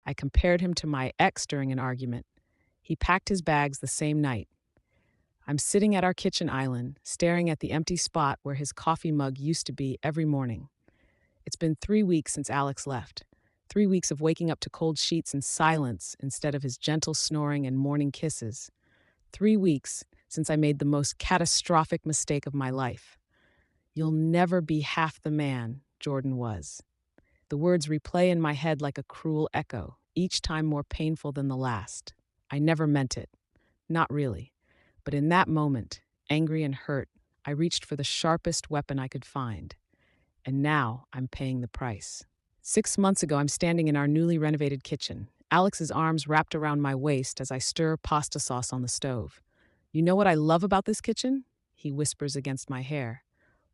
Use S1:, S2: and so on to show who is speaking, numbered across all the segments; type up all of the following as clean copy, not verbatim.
S1: I compared him to my ex during an argument. He packed his bags the same night. I'm sitting at our kitchen island, staring at the empty spot where his coffee mug used to be every morning. It's been 3 weeks since Alex left. 3 weeks of waking up to cold sheets and silence instead of his gentle snoring and morning kisses. 3 weeks since I made the most catastrophic mistake of my life. You'll never be half the man Jordan was. The words replay in my head like a cruel echo, each time more painful than the last. I never meant it. Not really. But in that moment, angry and hurt, I reached for the sharpest weapon I could find. And now I'm paying the price. 6 months ago, I'm standing in our newly renovated kitchen, Alex's arms wrapped around my waist as I stir pasta sauce on the stove. You know what I love about this kitchen? He whispers against my hair.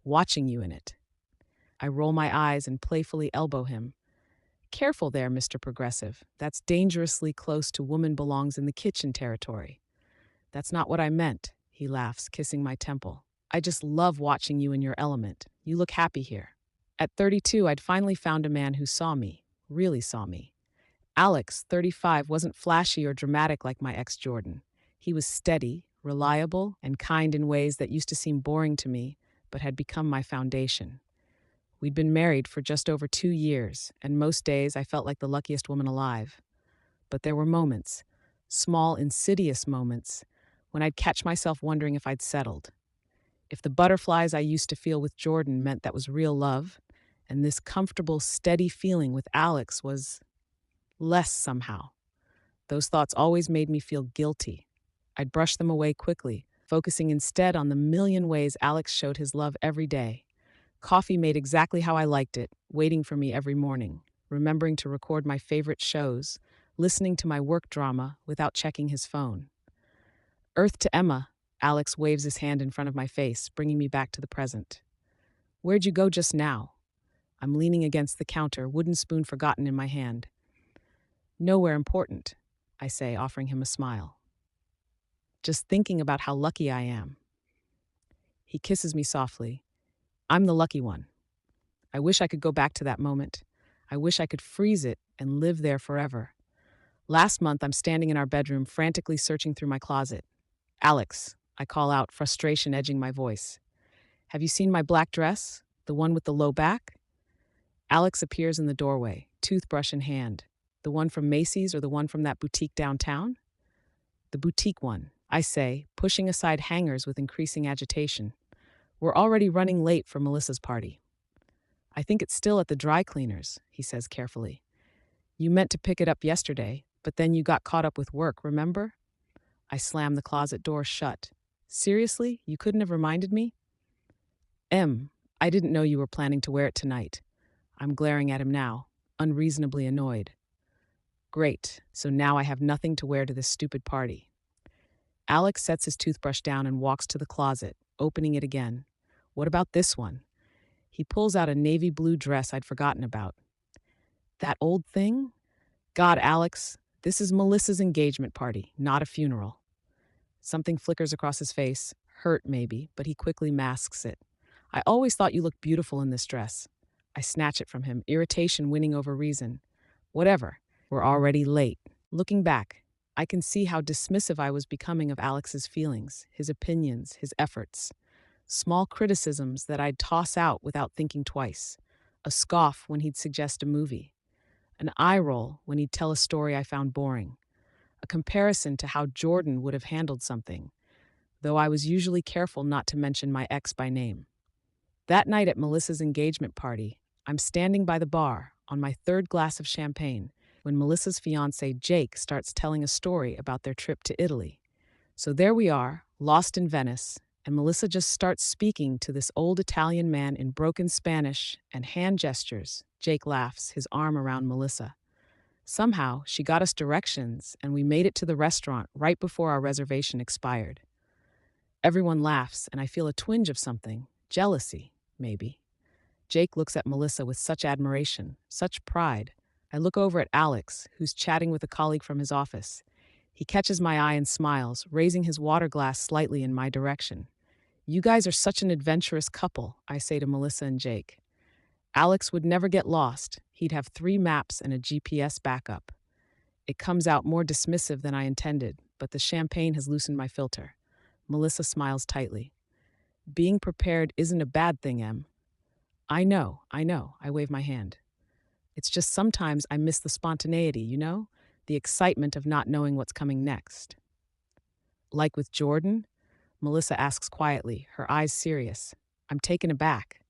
S1: Watching you in it. I roll my eyes and playfully elbow him. Careful there, Mr. Progressive. That's dangerously close to woman belongs in the kitchen territory. That's not what I meant, he laughs, kissing my temple. I just love watching you in your element. You look happy here. At 32, I'd finally found a man who saw me, really saw me. Alex, 35, wasn't flashy or dramatic like my ex Jordan. He was steady, reliable, and kind in ways that used to seem boring to me, but had become my foundation. We'd been married for just over 2 years, and most days I felt like the luckiest woman alive. But there were moments, small, insidious moments, when I'd catch myself wondering if I'd settled. If the butterflies I used to feel with Jordan meant that was real love, and this comfortable, steady feeling with Alex was less somehow. Those thoughts always made me feel guilty. I'd brush them away quickly, focusing instead on the million ways Alex showed his love every day. Coffee made exactly how I liked it, waiting for me every morning, remembering to record my favorite shows, listening to my work drama without checking his phone. Earth to Emma, Alex waves his hand in front of my face, bringing me back to the present. Where'd you go just now? I'm leaning against the counter, wooden spoon forgotten in my hand. Nowhere important, I say, offering him a smile. Just thinking about how lucky I am. He kisses me softly. I'm the lucky one. I wish I could go back to that moment. I wish I could freeze it and live there forever. Last month, I'm standing in our bedroom, frantically searching through my closet. Alex, I call out, frustration edging my voice. Have you seen my black dress? The one with the low back? Alex appears in the doorway, toothbrush in hand. The one from Macy's or the one from that boutique downtown? The boutique one, I say, pushing aside hangers with increasing agitation. We're already running late for Melissa's party. I think it's still at the dry cleaners, he says carefully. You meant to pick it up yesterday, but then you got caught up with work, remember? I slam the closet door shut. Seriously? You couldn't have reminded me? I didn't know you were planning to wear it tonight. I'm glaring at him now, unreasonably annoyed. Great, so now I have nothing to wear to this stupid party. Alex sets his toothbrush down and walks to the closet, opening it again. What about this one? He pulls out a navy blue dress I'd forgotten about. That old thing? God, Alex, this is Melissa's engagement party, not a funeral. Something flickers across his face, hurt maybe, but he quickly masks it. I always thought you looked beautiful in this dress. I snatch it from him, irritation winning over reason. Whatever, we're already late. Looking back, I can see how dismissive I was becoming of Alex's feelings, his opinions, his efforts. Small criticisms that I'd toss out without thinking twice. A scoff when he'd suggest a movie. An eye roll when he'd tell a story I found boring. A comparison to how Jordan would have handled something, though I was usually careful not to mention my ex by name. That night at Melissa's engagement party, I'm standing by the bar on my third glass of champagne when Melissa's fiancé Jake starts telling a story about their trip to Italy. So there we are, lost in Venice, and Melissa just starts speaking to this old Italian man in broken Spanish and hand gestures. Jake laughs, his arm around Melissa. Somehow, she got us directions, and we made it to the restaurant right before our reservation expired. Everyone laughs, and I feel a twinge of something, jealousy, maybe. Jake looks at Melissa with such admiration, such pride. I look over at Alex, who's chatting with a colleague from his office. He catches my eye and smiles, raising his water glass slightly in my direction. You guys are such an adventurous couple, I say to Melissa and Jake. Alex would never get lost. He'd have 3 maps and a GPS backup. It comes out more dismissive than I intended, but the champagne has loosened my filter. Melissa smiles tightly. Being prepared isn't a bad thing, Em. I know, I wave my hand. It's just sometimes I miss the spontaneity, the excitement of not knowing what's coming next. Like with Jordan? Melissa asks quietly, her eyes serious. I'm taken aback.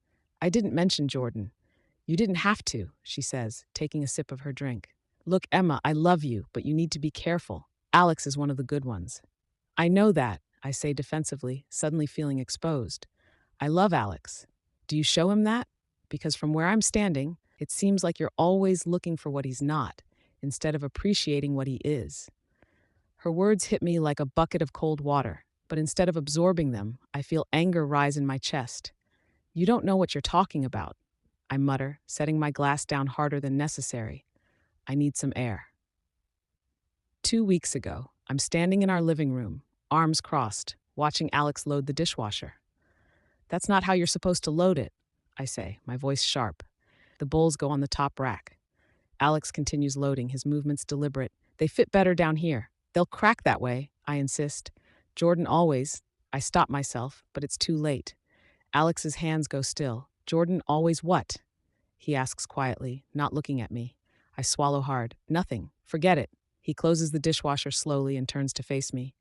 S1: I didn't mention Jordan. You didn't have to, she says, taking a sip of her drink. Look, Emma, I love you, but you need to be careful. Alex is one of the good ones. I know that, I say defensively, suddenly feeling exposed. I love Alex. Do you show him that? Because from where I'm standing, it seems like you're always looking for what he's not, instead of appreciating what he is. Her words hit me like a bucket of cold water, but instead of absorbing them, I feel anger rise in my chest. You don't know what you're talking about, I mutter, setting my glass down harder than necessary. I need some air. 2 weeks ago, I'm standing in our living room, arms crossed, watching Alex load the dishwasher. That's not how you're supposed to load it, I say, my voice sharp. The bowls go on the top rack. Alex continues loading, his movements deliberate. They fit better down here. They'll crack that way, I insist. Jordan always. I stop myself, but it's too late. Alex's hands go still. Jordan always what? He asks quietly, not looking at me. I swallow hard. Nothing. Forget it. He closes the dishwasher slowly and turns to face me.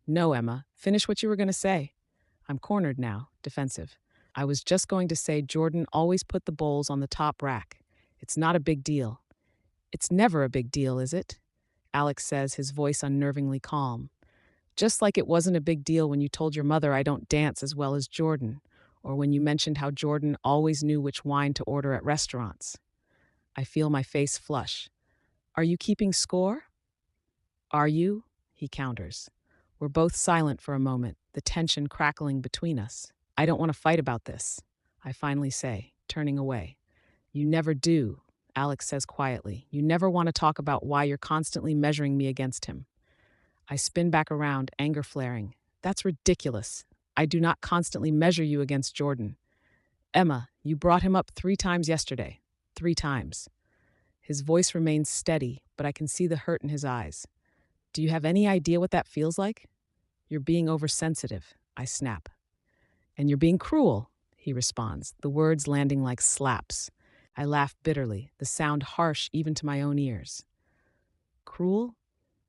S1: No, Emma. Finish what you were going to say. I'm cornered now, defensive. I was just going to say Jordan always put the bowls on the top rack. It's not a big deal. It's never a big deal, is it? Alex says, his voice unnervingly calm. Just like it wasn't a big deal when you told your mother I don't dance as well as Jordan, or when you mentioned how Jordan always knew which wine to order at restaurants. I feel my face flush. Are you keeping score? Are you? He counters. We're both silent for a moment, the tension crackling between us. I don't want to fight about this, I finally say, turning away. You never do, Alex says quietly. You never want to talk about why you're constantly measuring me against him. I spin back around, anger flaring. That's ridiculous. I do not constantly measure you against Jordan. Emma, you brought him up 3 times yesterday. 3 times. His voice remains steady, but I can see the hurt in his eyes. Do you have any idea what that feels like? You're being oversensitive, I snap. And you're being cruel, he responds, the words landing like slaps. I laugh bitterly, the sound harsh even to my own ears. Cruel?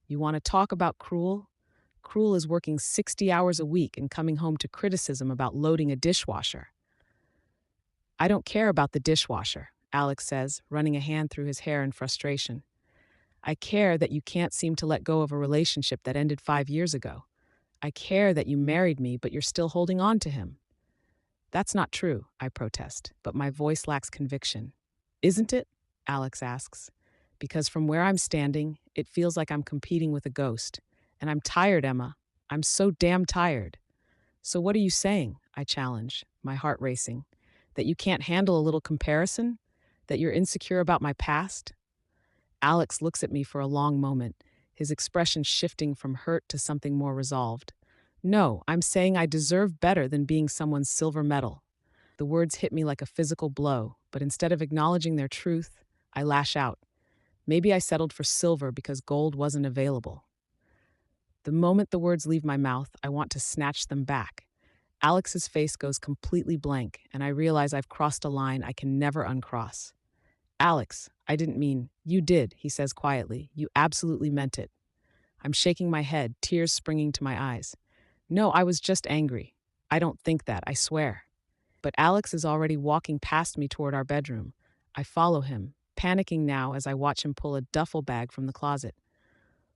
S1: You want to talk about cruel? Cruel is working 60 hours a week and coming home to criticism about loading a dishwasher. I don't care about the dishwasher, Alex says, running a hand through his hair in frustration. I care that you can't seem to let go of a relationship that ended 5 years ago. I care that you married me, but you're still holding on to him. That's not true, I protest, but my voice lacks conviction. Isn't it? Alex asks. Because from where I'm standing, it feels like I'm competing with a ghost. And I'm tired, Emma. I'm so damn tired. So what are you saying? I challenge, my heart racing. That you can't handle a little comparison? That you're insecure about my past? Alex looks at me for a long moment, his expression shifting from hurt to something more resolved. No, I'm saying I deserve better than being someone's silver medal. The words hit me like a physical blow, but instead of acknowledging their truth, I lash out. Maybe I settled for silver because gold wasn't available. The moment the words leave my mouth, I want to snatch them back. Alex's face goes completely blank, and I realize I've crossed a line I can never uncross. Alex, I didn't mean, you did, he says quietly. You absolutely meant it. I'm shaking my head, tears springing to my eyes. No, I was just angry. I don't think that, I swear. But Alex is already walking past me toward our bedroom. I follow him, panicking now as I watch him pull a duffel bag from the closet.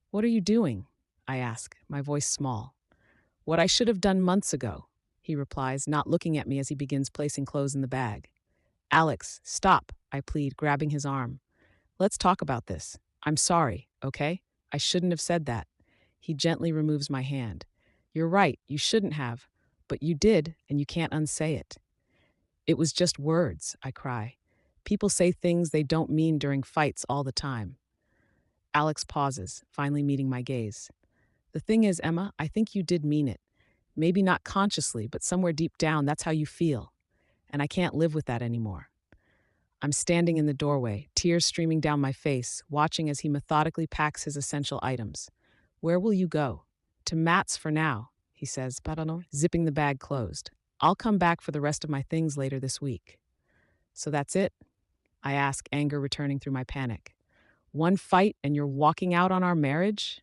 S1: What are you doing? I ask, my voice small. What I should have done months ago, he replies, not looking at me as he begins placing clothes in the bag. Alex, stop, I plead, grabbing his arm. Let's talk about this. I'm sorry, okay? I shouldn't have said that. He gently removes my hand. You're right, you shouldn't have. But you did, and you can't unsay it. It was just words, I cry. People say things they don't mean during fights all the time. Alex pauses, finally meeting my gaze. The thing is, Emma, I think you did mean it. Maybe not consciously, but somewhere deep down, that's how you feel. And I can't live with that anymore. I'm standing in the doorway, tears streaming down my face, watching as he methodically packs his essential items. Where will you go? To Matt's for now, he says, "Parano," zipping the bag closed. I'll come back for the rest of my things later this week. So that's it? I ask, anger returning through my panic. One fight and you're walking out on our marriage?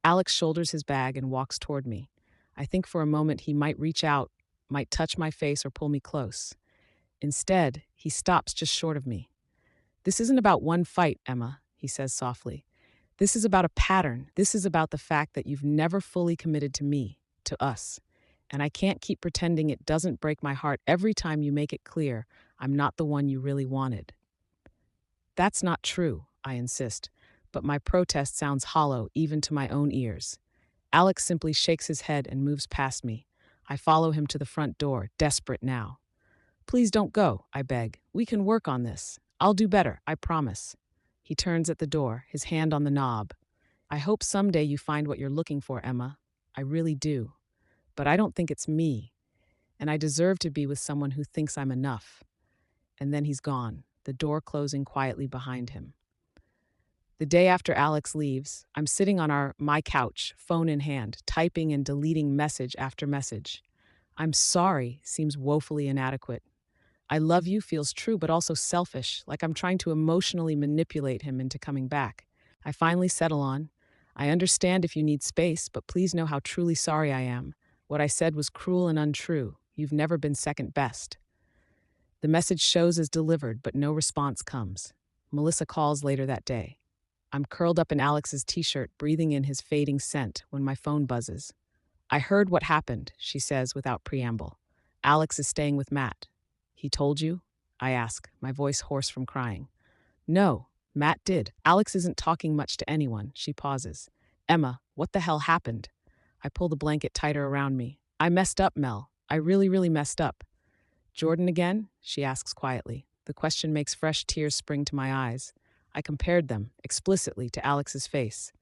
S1: Alex shoulders his bag and walks toward me. I think for a moment he might reach out, might touch my face or pull me close. Instead, he stops just short of me. This isn't about one fight, Emma, he says softly. This is about a pattern. This is about the fact that you've never fully committed to me, to us. And I can't keep pretending it doesn't break my heart every time you make it clear I'm not the one you really wanted. That's not true, I insist, but my protest sounds hollow even to my own ears. Alex simply shakes his head and moves past me. I follow him to the front door, desperate now. Please don't go, I beg. We can work on this. I'll do better, I promise. He turns at the door, his hand on the knob. I hope someday you find what you're looking for, Emma. I really do. But I don't think it's me, and I deserve to be with someone who thinks I'm enough. And then he's gone, the door closing quietly behind him. The day after Alex leaves, I'm sitting on my couch, phone in hand, typing and deleting message after message. I'm sorry seems woefully inadequate. I love you feels true but also selfish, like I'm trying to emotionally manipulate him into coming back. I finally settle on, I understand if you need space, but please know how truly sorry I am. What I said was cruel and untrue. You've never been second best. The message shows as delivered, but no response comes. Melissa calls later that day. I'm curled up in Alex's t-shirt, breathing in his fading scent when my phone buzzes. I heard what happened, she says without preamble. Alex is staying with Matt. He told you? I ask, my voice hoarse from crying. No, Matt did. Alex isn't talking much to anyone, she pauses. Emma, what the hell happened? I pull the blanket tighter around me. I messed up, Mel. I really messed up. Jordan again? She asks quietly. The question makes fresh tears spring to my eyes. I compared them, explicitly, to Alex's face.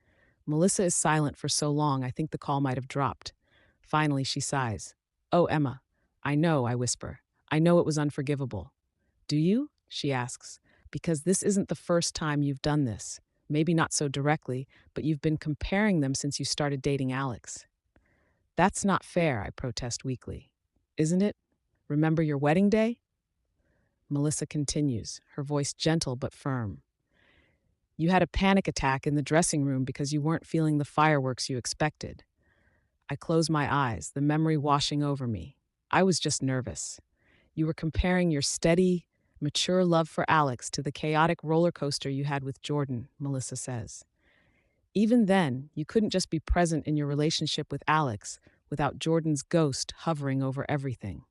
S1: Melissa is silent for so long I think the call might have dropped. Finally, she sighs. Oh, Emma. I know, I whisper. I know it was unforgivable. Do you? She asks. Because this isn't the first time you've done this. Maybe not so directly, but you've been comparing them since you started dating Alex. That's not fair, I protest weakly. Isn't it? Remember your wedding day? Melissa continues, her voice gentle but firm. You had a panic attack in the dressing room because you weren't feeling the fireworks you expected. I close my eyes, the memory washing over me. I was just nervous. You were comparing your steady, mature love for Alex to the chaotic roller coaster you had with Jordan, Melissa says. Even then, you couldn't just be present in your relationship with Alex without Jordan's ghost hovering over everything.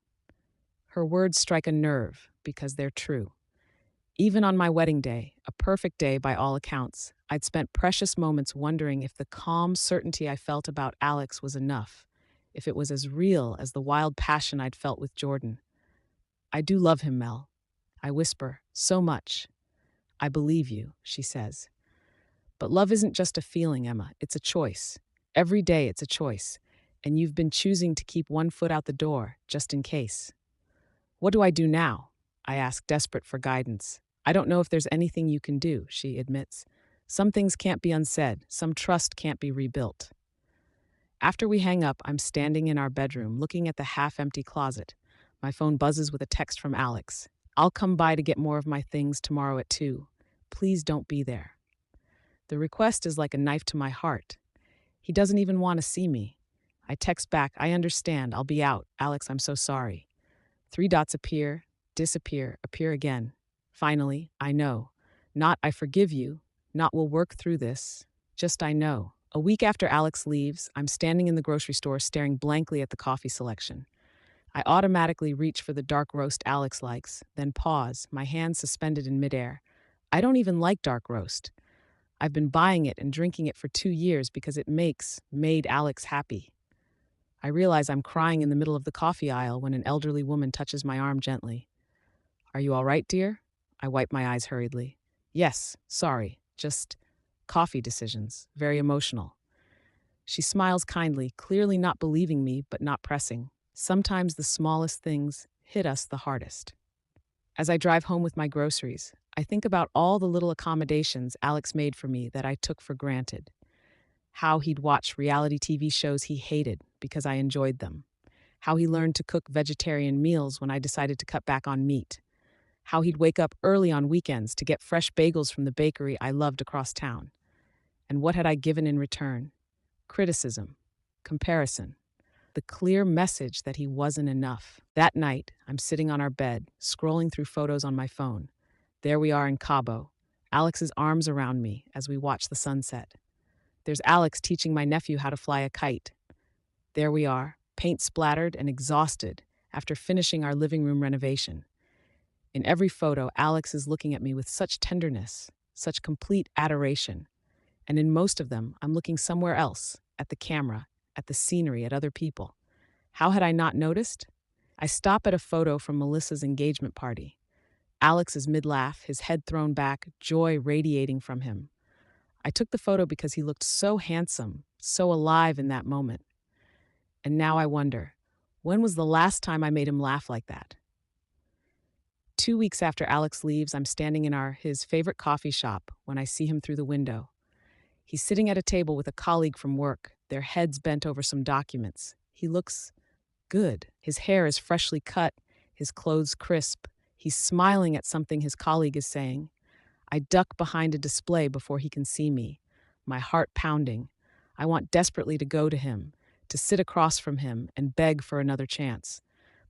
S1: Her words strike a nerve because they're true. Even on my wedding day, a perfect day by all accounts, I'd spent precious moments wondering if the calm certainty I felt about Alex was enough, if it was as real as the wild passion I'd felt with Jordan. I do love him, Mel. I whisper, so much. I believe you, she says. But love isn't just a feeling, Emma. It's a choice. Every day it's a choice. And you've been choosing to keep one foot out the door, just in case. What do I do now? I ask, desperate for guidance. I don't know if there's anything you can do, she admits. Some things can't be unsaid. Some trust can't be rebuilt. After we hang up, I'm standing in our bedroom, looking at the half-empty closet. My phone buzzes with a text from Alex. I'll come by to get more of my things tomorrow at 2. Please don't be there. The request is like a knife to my heart. He doesn't even want to see me. I text back, I understand, I'll be out. Alex, I'm so sorry. 3 dots appear, disappear, appear again. Finally, I know. Not I forgive you, not we'll work through this, just I know. A week after Alex leaves, I'm standing in the grocery store staring blankly at the coffee selection. I automatically reach for the dark roast Alex likes, then pause, my hands suspended in midair. I don't even like dark roast. I've been buying it and drinking it for 2 years because it made Alex happy. I realize I'm crying in the middle of the coffee aisle when an elderly woman touches my arm gently. Are you all right, dear? I wipe my eyes hurriedly. Yes, sorry, just coffee decisions, very emotional. She smiles kindly, clearly not believing me, but not pressing. Sometimes the smallest things hit us the hardest. As I drive home with my groceries, I think about all the little accommodations Alex made for me that I took for granted. How he'd watch reality TV shows he hated because I enjoyed them. How he learned to cook vegetarian meals when I decided to cut back on meat. How he'd wake up early on weekends to get fresh bagels from the bakery I loved across town. And what had I given in return? Criticism, comparison, the clear message that he wasn't enough. That night, I'm sitting on our bed, scrolling through photos on my phone. There we are in Cabo, Alex's arms around me as we watch the sunset. There's Alex teaching my nephew how to fly a kite. There we are, paint splattered and exhausted after finishing our living room renovation. In every photo, Alex is looking at me with such tenderness, such complete adoration. And in most of them, I'm looking somewhere else, at the camera, at the scenery, at other people. How had I not noticed? I stop at a photo from Melissa's engagement party. Alex is mid-laugh, his head thrown back, joy radiating from him. I took the photo because he looked so handsome, so alive in that moment. And now I wonder, when was the last time I made him laugh like that? 2 weeks after Alex leaves, I'm standing in his favorite coffee shop when I see him through the window. He's sitting at a table with a colleague from work, their heads bent over some documents. He looks good. His hair is freshly cut, his clothes crisp. He's smiling at something his colleague is saying. I duck behind a display before he can see me, my heart pounding. I want desperately to go to him, to sit across from him and beg for another chance.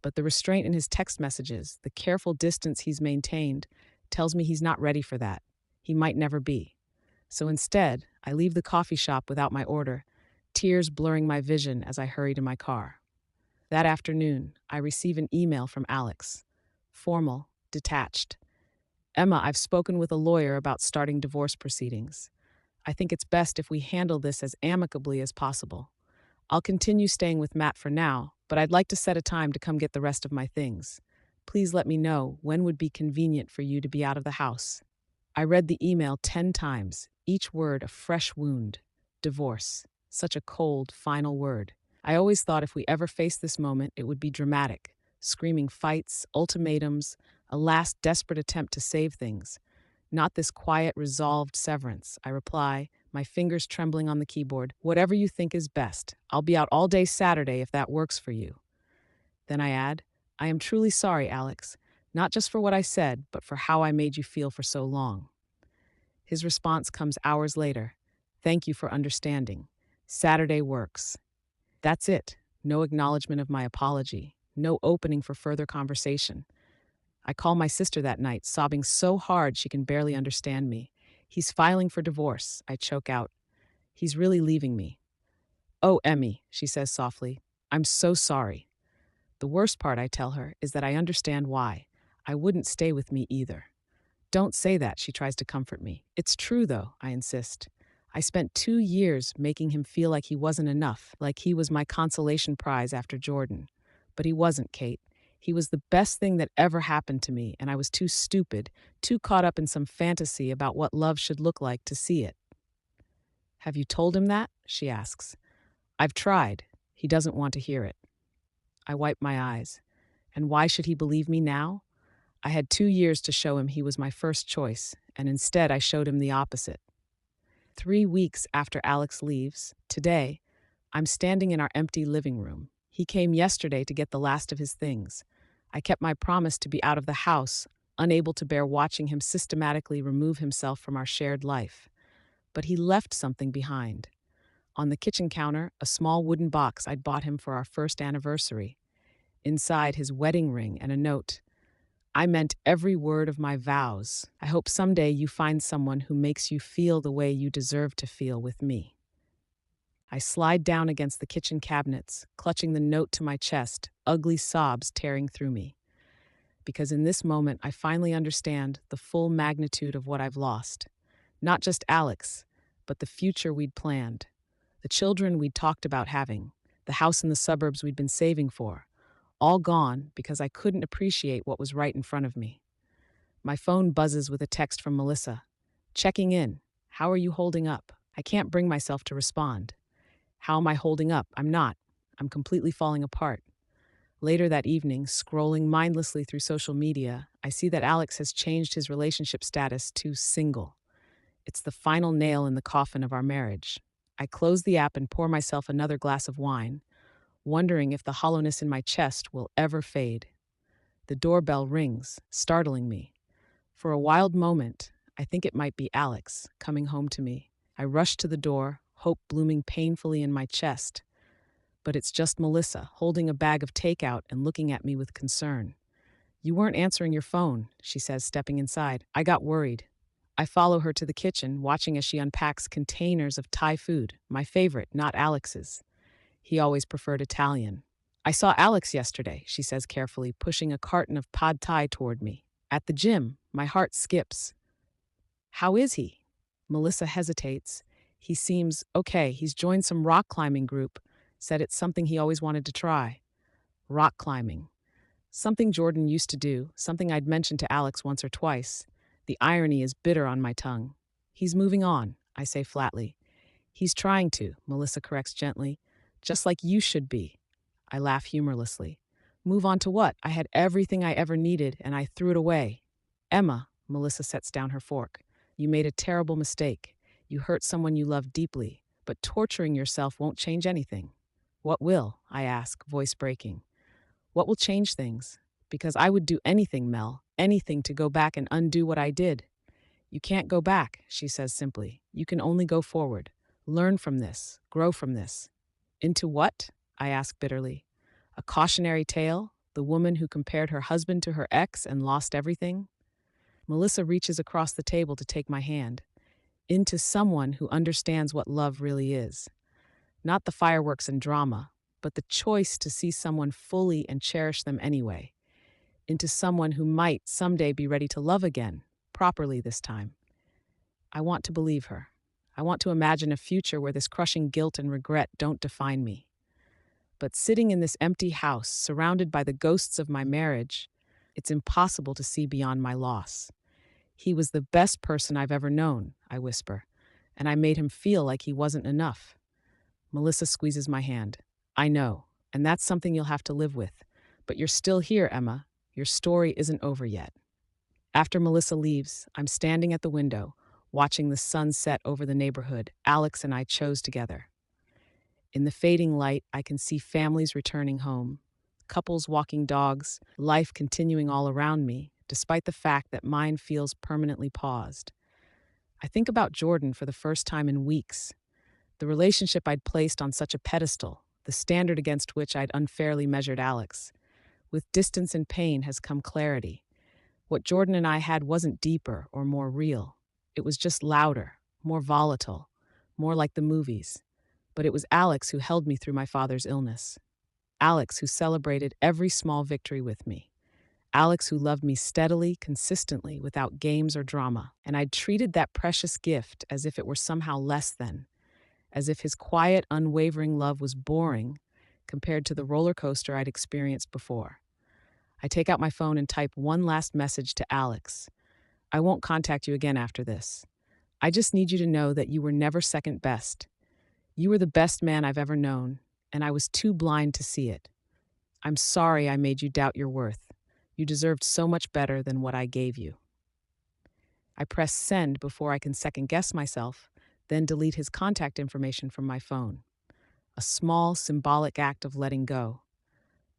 S1: But the restraint in his text messages, the careful distance he's maintained, tells me he's not ready for that. He might never be. So instead, I leave the coffee shop without my order, tears blurring my vision as I hurry to my car. That afternoon, I receive an email from Alex. Formal, detached. Emma, I've spoken with a lawyer about starting divorce proceedings. I think it's best if we handle this as amicably as possible. I'll continue staying with Matt for now, but I'd like to set a time to come get the rest of my things. Please let me know when would be convenient for you to be out of the house. I read the email 10 times, each word a fresh wound. Divorce. Such a cold, final word. I always thought if we ever faced this moment, it would be dramatic. Screaming fights, ultimatums, a last desperate attempt to save things. Not this quiet, resolved severance. I reply, my fingers trembling on the keyboard. Whatever you think is best. I'll be out all day Saturday if that works for you. Then I add, I am truly sorry, Alex. Not just for what I said, but for how I made you feel for so long. His response comes hours later. Thank you for understanding. Saturday works. That's it. No acknowledgement of my apology. No opening for further conversation. I call my sister that night, sobbing so hard she can barely understand me. He's filing for divorce, I choke out. He's really leaving me. Oh, Emmy, she says softly. I'm so sorry. The worst part, I tell her, is that I understand why. I wouldn't stay with me either. Don't say that, she tries to comfort me. It's true, though, I insist. I spent 2 years making him feel like he wasn't enough, like he was my consolation prize after Jordan. But he wasn't, Kate. He was the best thing that ever happened to me, and I was too stupid, too caught up in some fantasy about what love should look like to see it. Have you told him that? She asks. I've tried. He doesn't want to hear it. I wipe my eyes. And why should he believe me now? I had 2 years to show him he was my first choice, and instead I showed him the opposite. 3 weeks after Alex leaves, today, I'm standing in our empty living room. He came yesterday to get the last of his things. I kept my promise to be out of the house, unable to bear watching him systematically remove himself from our shared life. But he left something behind. On the kitchen counter, a small wooden box I'd bought him for our first anniversary. Inside, his wedding ring and a note. I meant every word of my vows. I hope someday you find someone who makes you feel the way you deserve to feel with me. I slide down against the kitchen cabinets, clutching the note to my chest, ugly sobs tearing through me. Because in this moment, I finally understand the full magnitude of what I've lost. Not just Alex, but the future we'd planned. The children we'd talked about having. The house in the suburbs we'd been saving for. All gone because I couldn't appreciate what was right in front of me. My phone buzzes with a text from Melissa. Checking in. How are you holding up? I can't bring myself to respond. How am I holding up? I'm not. I'm completely falling apart. Later that evening, scrolling mindlessly through social media, I see that Alex has changed his relationship status to single. It's the final nail in the coffin of our marriage. I close the app and pour myself another glass of wine, wondering if the hollowness in my chest will ever fade. The doorbell rings, startling me. For a wild moment, I think it might be Alex coming home to me. I rush to the door, hope blooming painfully in my chest. But it's just Melissa, holding a bag of takeout and looking at me with concern. "You weren't answering your phone," she says, stepping inside. I got worried. I follow her to the kitchen, watching as she unpacks containers of Thai food, my favorite, not Alex's. He always preferred Italian. "I saw Alex yesterday," she says carefully, pushing a carton of pad thai toward me. "At the gym." My heart skips. "How is he?" Melissa hesitates. "He seems okay. He's joined some rock climbing group. Said it's something he always wanted to try." Rock climbing. Something Jordan used to do, something I'd mentioned to Alex once or twice. The irony is bitter on my tongue. "He's moving on," I say flatly. "He's trying to," Melissa corrects gently. "Just like you should be." I laugh humorlessly. "Move on to what? I had everything I ever needed, and I threw it away." "Emma," Melissa sets down her fork, "you made a terrible mistake. You hurt someone you love deeply, but torturing yourself won't change anything." "What will?" I ask, voice breaking. "What will change things? Because I would do anything, Mel, anything to go back and undo what I did." "You can't go back," she says simply. "You can only go forward. Learn from this, grow from this." "Into what?" I ask bitterly. "A cautionary tale? The woman who compared her husband to her ex and lost everything?" Melissa reaches across the table to take my hand. "Into someone who understands what love really is. Not the fireworks and drama, but the choice to see someone fully and cherish them anyway. Into someone who might someday be ready to love again, properly this time." I want to believe her. I want to imagine a future where this crushing guilt and regret don't define me. But sitting in this empty house, surrounded by the ghosts of my marriage, it's impossible to see beyond my loss. "He was the best person I've ever known," I whisper, "and I made him feel like he wasn't enough." Melissa squeezes my hand. "I know, and that's something you'll have to live with. But you're still here, Emma. Your story isn't over yet." After Melissa leaves, I'm standing at the window, watching the sun set over the neighborhood Alex and I chose together. In the fading light, I can see families returning home, couples walking dogs, life continuing all around me, despite the fact that mine feels permanently paused. I think about Jordan for the first time in weeks, the relationship I'd placed on such a pedestal, the standard against which I'd unfairly measured Alex. With distance and pain has come clarity. What Jordan and I had wasn't deeper or more real. It was just louder, more volatile, more like the movies. But it was Alex who held me through my father's illness. Alex who celebrated every small victory with me. Alex who loved me steadily, consistently, without games or drama. And I'd treated that precious gift as if it were somehow less than, as if his quiet, unwavering love was boring compared to the roller coaster I'd experienced before. I take out my phone and type one last message to Alex. "I won't contact you again after this. I just need you to know that you were never second best. You were the best man I've ever known, and I was too blind to see it. I'm sorry I made you doubt your worth. You deserved so much better than what I gave you." I press send before I can second guess myself, then delete his contact information from my phone. A small, symbolic act of letting go.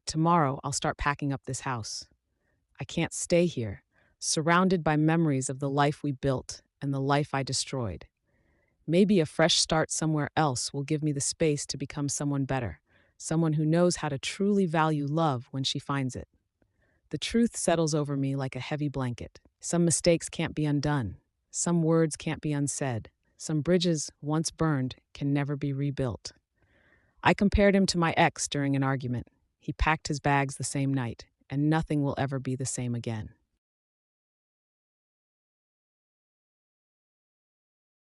S1: Tomorrow, I'll start packing up this house. I can't stay here, surrounded by memories of the life we built and the life I destroyed. Maybe a fresh start somewhere else will give me the space to become someone better, someone who knows how to truly value love when she finds it. The truth settles over me like a heavy blanket. Some mistakes can't be undone. Some words can't be unsaid. Some bridges, once burned, can never be rebuilt. I compared him to my ex during an argument. He packed his bags the same night, and nothing will ever be the same again.